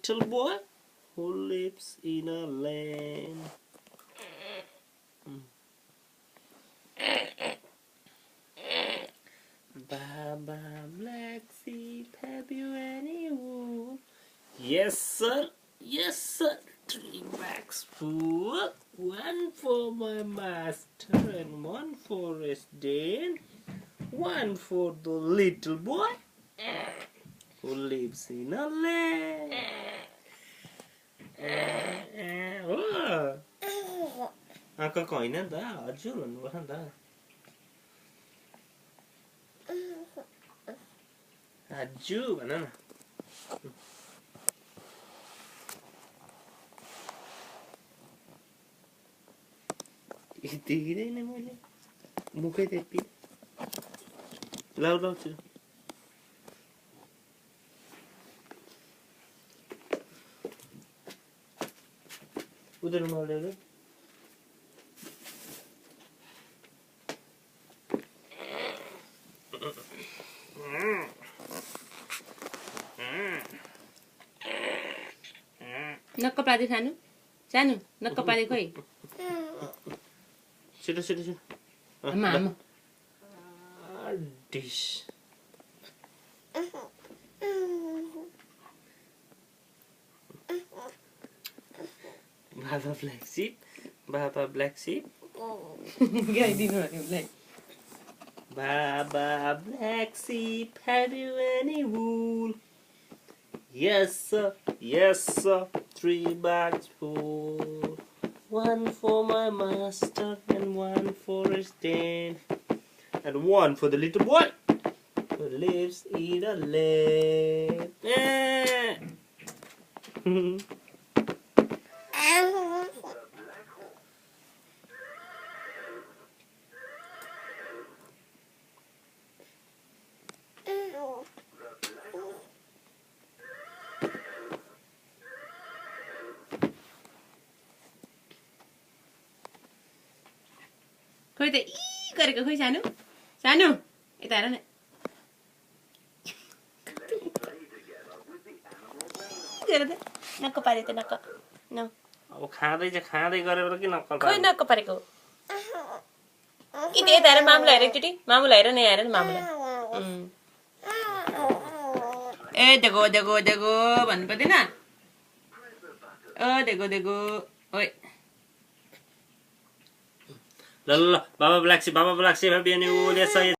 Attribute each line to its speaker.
Speaker 1: little boy who lives in a lane. Baba Black Sheep, have you any wool? Yes, sir. Yes, sir. 3 bags full. 1 for my master and 1 for his den. 1 for the little boy who lives in a lane. आँखा होइन नि त हजुर भन्नुपर्छ नि त हजुर भन न देख्दैन मैले मुखै त्यति लाउँछु उधर मोडेल
Speaker 2: नक्क पादी खानु सानो नक्क पादी खोइ
Speaker 1: छिटो छिटो छिटो
Speaker 2: आमा आमा
Speaker 1: dish Baba Black Sheep, Baba Black Sheep.
Speaker 2: गाइदिनु भने उसलाई
Speaker 1: Baba Black Sheep, have you any wool? Yes sir, 3 bags full. 1 for my master and 1 for his den. And 1 for the little boy who lives in a lane.
Speaker 2: खोइ त इ गरेको खोइ सानो सानो यता हेर न हेर त नक्क पारे त नक्क न
Speaker 1: अब खाँदै गरेर के नक्कल
Speaker 2: खोइ नक्क पारेको कि यता हेर मामुलाई हेर एकचोटि मामुलाई हेर न हेर न मामुलाई ए देखो देखो देखो भन्नु पर्दैन देखो देखो ओइ
Speaker 1: ल Baba Black Sheep, have you any wool? Yes sir.